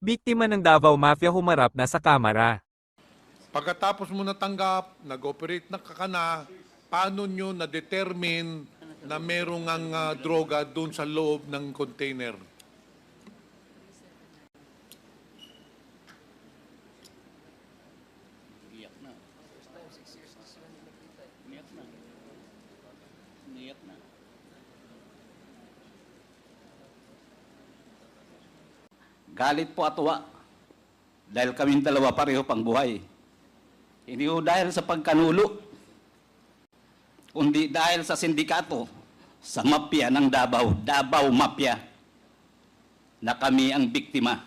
Biktima ng Davao Mafia humarap na sa kamera. Pagkatapos mo natanggap, nag-operate na kakana, paano nyo na-determine na merong ang droga doon sa loob ng container? Iyak na. Iyak na. Iyak na. Galit po at tuwa. Dahil kaming dalawa pareho pang buhay. Hindi ho dahil sa pagkanulo, kundi dahil sa sindikato, sa mafia ng Davao, Davao Mafia, na kami ang biktima.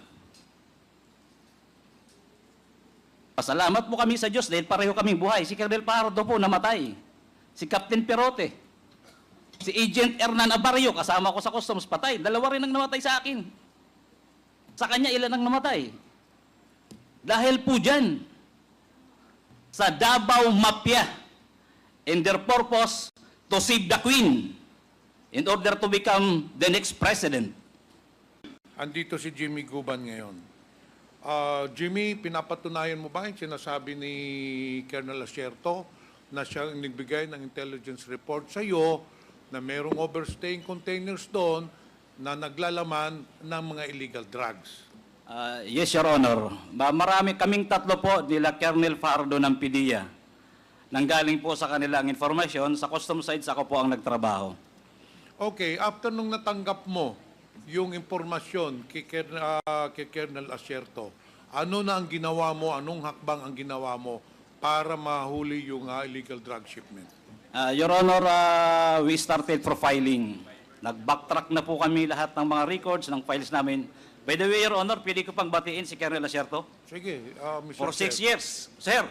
Pasalamat po kami sa Diyos dahil pareho kaming buhay. Si Colonel Pardo po namatay. Si Captain Perote. Si Agent Hernan Abarrio, kasama ko sa customs, patay. Dalawa rin ang namatay sa akin. Sa kanya, ilan ang namatay? Dahil po dyan, sa Davao Mafia, and their purpose to save the Queen in order to become the next president. Andito si Jimmy Guban ngayon. Jimmy, pinapatunayan mo ba yung sinasabi ni Colonel Asierto na siya ang nagbigay ng intelligence report sa iyo na merong overstaying containers doon na naglalaman ng mga illegal drugs? Yes, Your Honor. Marami kaming tatlo po nila Colonel Fardo ng PDEA. Nanggaling po sa kanilang informasyon, sa custom sites ako po ang nagtrabaho. Okay, after nung natanggap mo yung impormasyon kay Colonel Asierto, ano na ang ginawa mo, anong hakbang ang ginawa mo para mahuli yung illegal drug shipment? Your Honor, we started profiling. Nag-backtrack na po kami lahat ng mga records, ng files namin. By the way, Your Honor, pwede ko pang batiin si Colonel Asierto? Sige, Mr. For 6 Chair. years, sir.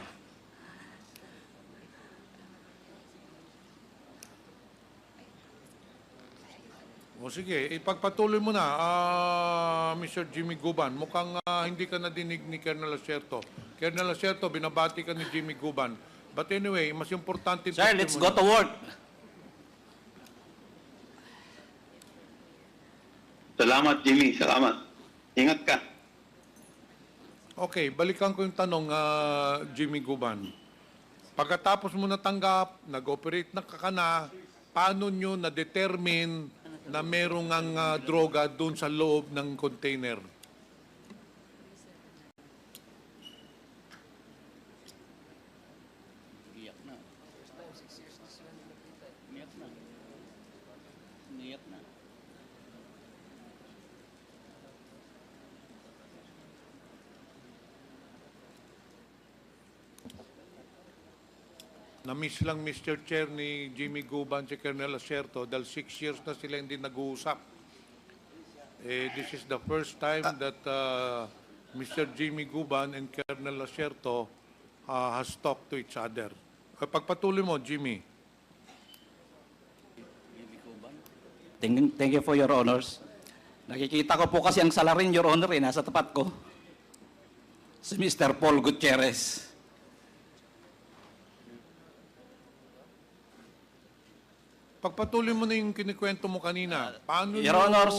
O sige, ipagpatuloy mo na, Mr. Jimmy Guban. Mukhang hindi ka nadinig ni Colonel Asierto. Colonel Asierto, binabati ka ni Jimmy Guban. But anyway, mas importante... Sir, let's go to work. Salamat, Jimmy. Salamat. Ingat ka. Okay, balikan ko yung tanong, Jimmy Guban. Pagkatapos mo natanggap, nag-operate na kakana, paano nyo na-determine na merong ang droga doon sa loob ng container? Iyak na. Iyak na. Iyak na. Na-miss lang, Mr. Chair, ni Jimmy Guban si Colonel Asierto dahil 6 years na sila hindi nag-uusap. This is the first time that Mr. Jimmy Guban and Colonel Asierto has talked to each other. Pagpatuloy mo, Jimmy. Thank you for your honors. Nakikita ko po kasi ang salarin, Your Honor, nasa tapat ko. Si Mr. Paul Gutierrez. Pagpatuloy mo na yung kinikwento mo kanina. Paano Your nyo Honors,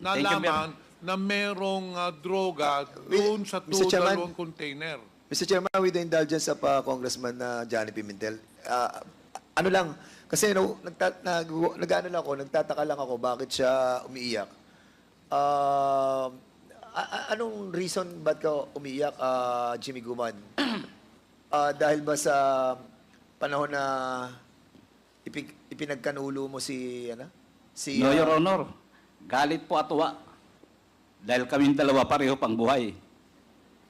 nalaman na merong droga doon sa Mr. Chairman. dalawang container? Mr. Chairman, with the indulgence of Congressman Johnny Pimentel, ano lang, kasi nagtataka lang ako bakit siya umiiyak. Anong reason ba't ka umiiyak, Jimmy Guman? Dahil ba sa panahon na ipinagkanulo mo si, No, Your Honor. Galit po at tuwa. Dahil kaming dalawa pareho pang buhay.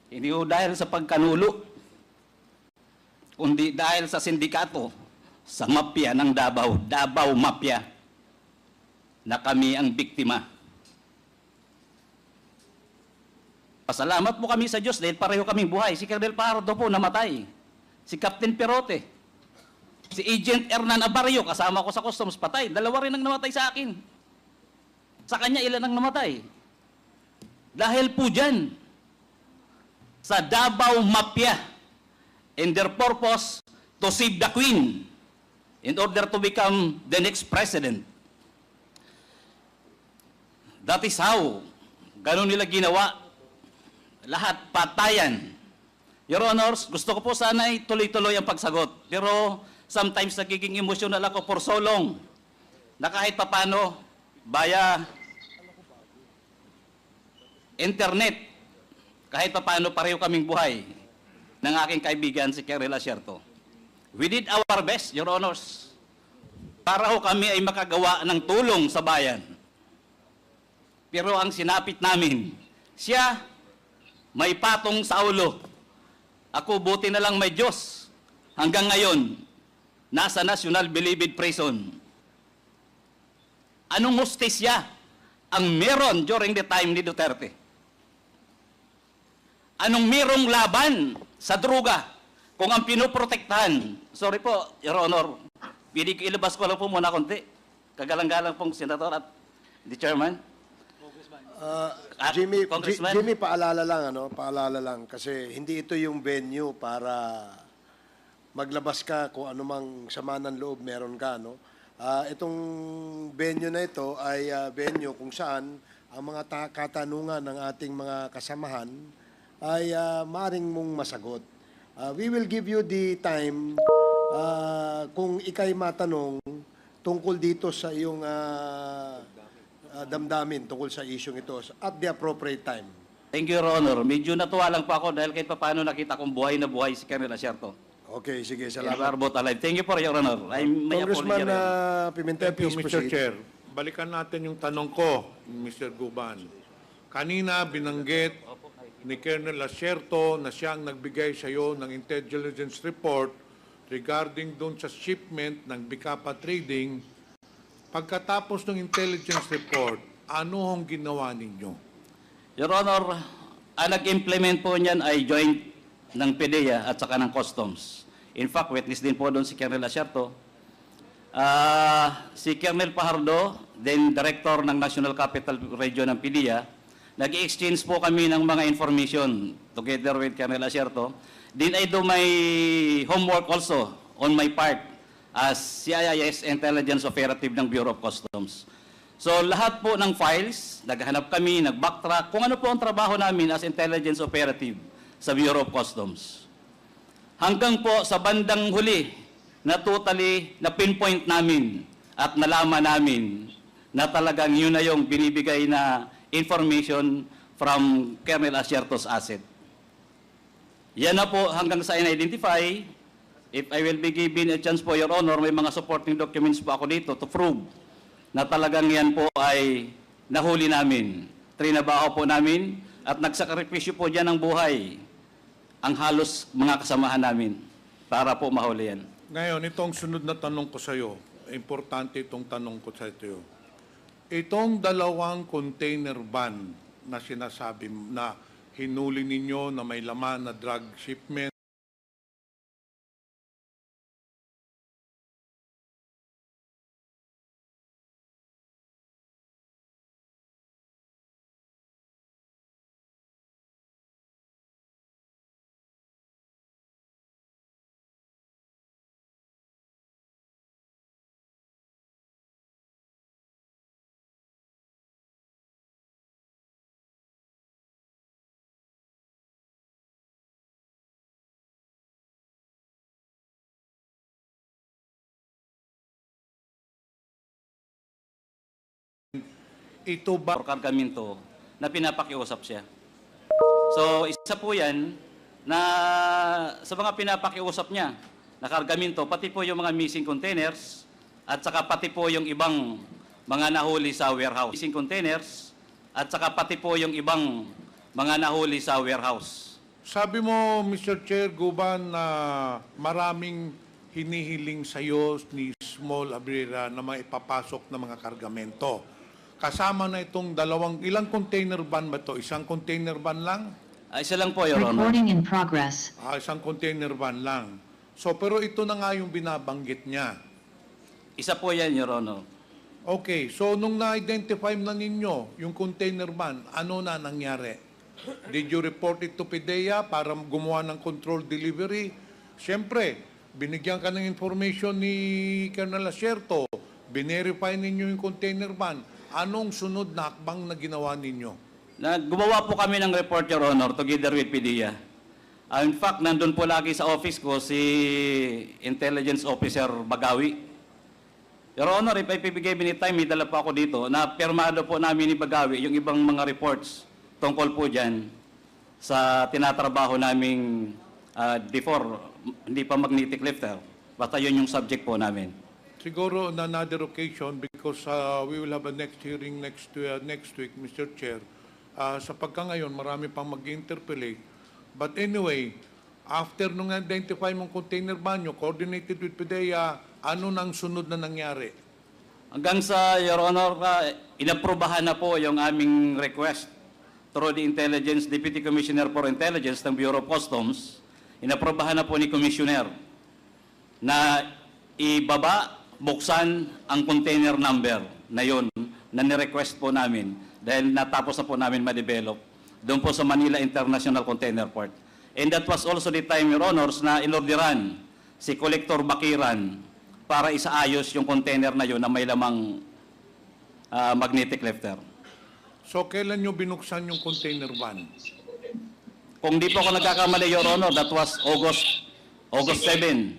Hindi ho dahil sa pagkanulo, kundi dahil sa sindikato, sa mafia ng Davao, Davao Mafia, na kami ang biktima. Pasalamat po kami sa Diyos dahil pareho kaming buhay. Si Colonel Pardo po namatay. Si Captain Perote. Si Agent Hernan Abarrio, kasama ko sa customs, patay. Dalawa rin ang namatay sa akin. Sa kanya, ilan ang namatay? Dahil po dyan, sa Davao Mafia, and their purpose to save the Queen in order to become the next president. That is how, ganun nila ginawa. lahat patayan. Your Honors, gusto ko po sana ay tuloy-tuloy ang pagsagot. Pero sometimes nagiging emotional ako for so long na kahit papano, via internet, kahit papano pareho kaming buhay ng aking kaibigan si Kerry Lasierto. We did our best, Your Honors, para ho kami ay makagawa ng tulong sa bayan. Pero ang sinapit namin, siya may patong sa ulo. Ako buti na lang may Diyos. Hanggang ngayon, nasa National Bilibid Prison. Anong hustisya ang meron during the time ni Duterte? Anong merong laban sa druga kung ang pinoprotektahan? Sorry po, Your Honor, ilabas ko lang po muna konti. Kagalang-galang pong Senator at the Chairman. Jimmy, Congressman. Jimmy, paalala lang, paalala lang. Kasi hindi ito yung venue para maglabas ka kung anumang sama ng loob meron ka, itong venue na ito ay venue kung saan ang mga katanungan ng ating mga kasamahan ay maaring mong masagot. We will give you the time kung ikay matanong tungkol dito sa iyong damdamin tungkol sa isyong ito at the appropriate time. Thank you, Your Honor. Medyo natuwa lang po ako dahil kahit paano nakita kong buhay na buhay si Kerry Lasierto. Okay, sige, Salamat. salamat. Alive. Thank you for Your Honor. I may Congressman apology. Pimentel, Thank you, please Mr. proceed. Chair. Balikan natin yung tanong ko, Mr. Guban. Kanina binanggit ni Colonel Lasierto na siyang nagbigay sa iyo ng intelligence report regarding doon sa shipment ng Bicapa Trading. Pagkatapos ng intelligence report, ano ang ginawa ninyo? Your Honor, ang nag-implement po niyan ay joint ng PDEA at saka ng Customs. In fact, witness din po doon si Colonel Lasierto. Si Colonel Pajardo, then Director ng National Capital Region ng PDEA, nag-exchange po kami ng mga information together with Colonel Lasierto. Then I do my homework also on my part as CIS Intelligence Operative ng Bureau of Customs. So lahat po ng files, naghanap kami, nag-backtrack, kung ano po ang trabaho namin as Intelligence Operative sa Bureau of Customs. Hanggang po sa bandang huli, na totally na pinpoint namin at nalaman namin na talagang yun na yung binibigay na information from Colonel Asierto's asset. Yan na po hanggang sa in-identify. If I will be given a chance po, Your Honor, may mga supporting documents po ako dito to prove na talagang yan po ay nahuli namin. Trinabaho po namin at nagsakripisyo po dyan ng buhay ang halos mga kasamahan namin para po mahuli yan. Ngayon, itong sunod na tanong ko sa iyo, importante itong tanong ko sa iyo. Itong dalawang container van na sinasabi na hinuli ninyo na may laman na drug shipment, ito ba For kargamento na pinapakiusap siya. So, isa po yan na sa mga pinapakiusap niya na kargamento, pati po yung mga missing containers at saka pati po yung ibang mga nahuli sa warehouse. Missing containers at saka pati po yung ibang mga nahuli sa warehouse. Sabi mo, Mr. Chair, Guban, na maraming hinihiling sa iyo ni Small Abrera na maipapasok na mga kargamento. Kasama na itong ilang container van ba ito? Isang container van lang? Isa lang po, Your Honor. Recording in progress. Isang container van lang. So, pero ito na nga yung binabanggit niya. Isa po yan, Your Honor. Okay, so nung na-identify na ninyo yung container van, ano na nangyari? Did you report it to PDEA para gumawa ng control delivery? Siyempre, binigyan ka ng information ni Colonel Asierto, binerify ninyo yung container van. Anong sunod na hakbang na ginawa ninyo? Gumawa po kami ng report, Your Honor, together with PDEA. In fact, nandun po lagi sa office ko si Intelligence Officer Bagawi. Your Honor, if I give any time, may dala pa ako dito, na pirmado po namin ni Bagawi yung ibang mga reports tungkol po dyan sa tinatrabaho naming before, hindi pa magnetic lifter. Basta yun yung subject po namin. Siguro on another occasion, because we will have a next hearing next week, Mr. Chair. Sa pagka ngayon, marami pang mag-interpellate. But anyway, after nung identify mong container banyo, coordinated with PDEA, ano nang sunod na nangyari? Hanggang sa, Your Honor, inaprubahan na po yung aming request through the Deputy Commissioner for Intelligence ng Bureau of Customs. Inaprubahan na po ni Commissioner na ibaba, buksan ang container number na yun na nirequest po namin dahil natapos na po namin ma-develop doon po sa Manila International Container Port. And that was also the time, Your Honors, na inorderan si Collector Bakiran para isaayos yung container na yun na may lamang magnetic lifter. So, kailan nyo binuksan yung container van? Kung di po ako nagkakamali, Your Honor, that was August 7,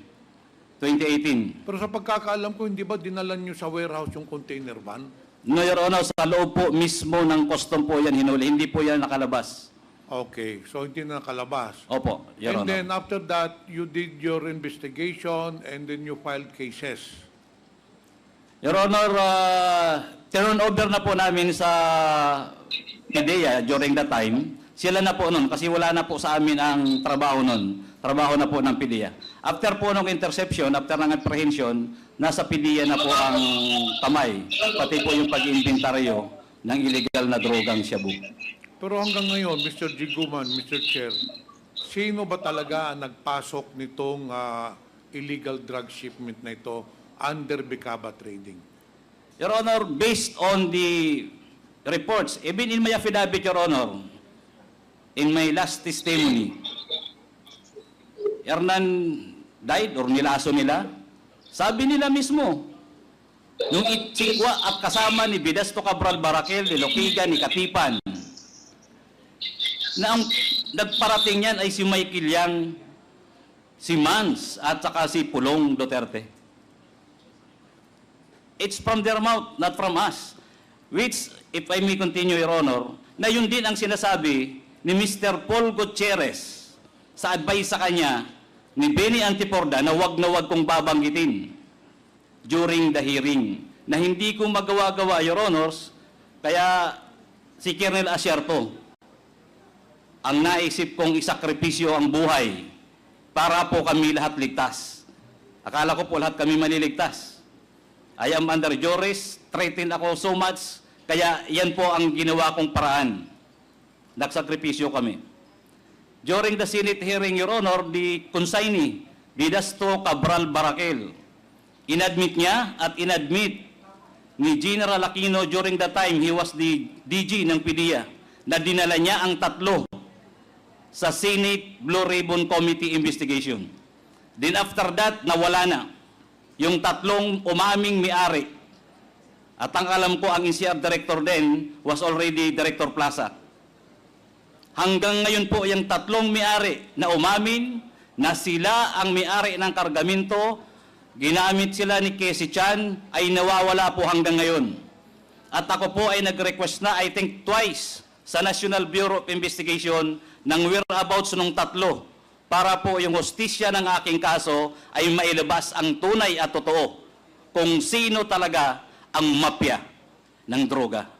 2018. Pero sa pagkakaalam ko, hindi ba dinalan nyo sa warehouse yung container van? No, Your Honor, sa loob po mismo ng custom po yan hinuli. Hindi po yan nakalabas. Okay, so hindi na nakalabas. Opo, Your And Honor. then after that, you did your investigation and then you filed cases. Your Honor, turnover na po namin sa PDEA during that time. Sila na po nun, kasi wala na po sa amin ang trabaho nun. Trabaho na po ng PDEA. After po ng interception, after ng apprehension, nasa PDEA na po ang kamay. Pati po yung pag-inventaryo ng illegal na drogang shabu. Pero hanggang ngayon, Mr. Jiguman, Mr. Chair, sino ba talaga ang nagpasok nitong illegal drug shipment na ito under Bicaba Trading? Your Honor, based on the reports, even in my affidavit, Your Honor, in my last testimony, Hernan died or nilaso nila. Sabi nila mismo, nung itsikwa at kasama ni Bidasto Cabral Barakel, ni Loquigan, ni Katipan, na ang nagparating yan ay si Michael Yang, si Mans, at saka si Pulong Duterte. It's from their mouth, not from us. Which, if I may continue, Your Honor, na yun din ang sinasabi ni Mr. Paul Gutierrez sa advice sa kanya ni Benny Antiporda na wag kong babanggitin during the hearing. Na hindi ko magawa-gawa, Your Honors, kaya si Colonel Asierto, ang naisip kong isakripisyo ang buhay para po kami lahat ligtas. Akala ko po lahat kami maliligtas. I am under duress, threatened ako so much, kaya yan po ang ginawa kong paraan. Nagsakripisyo kami. During the Senate hearing, Your Honor, the consignee, Bidasto Cabral Barakel, inadmit niya at inadmit ni General Aquino during the time he was the DG ng PDEA na dinala niya ang tatlo sa Senate Blue Ribbon Committee investigation. Then after that, nawala na yung tatlong umaming may-ari. At ang alam ko, ang NCR director din was already Director Plaza. Hanggang ngayon po, yung tatlong may-ari na umamin na sila ang may-ari ng kargamento, ginamit sila ni Casey Chan, ay nawawala po hanggang ngayon. At ako po ay nag-request na, I think twice, sa National Bureau of Investigation ng whereabouts ng tatlo para po yung hustisya ng aking kaso ay mailabas ang tunay at totoo kung sino talaga ang mafia ng droga.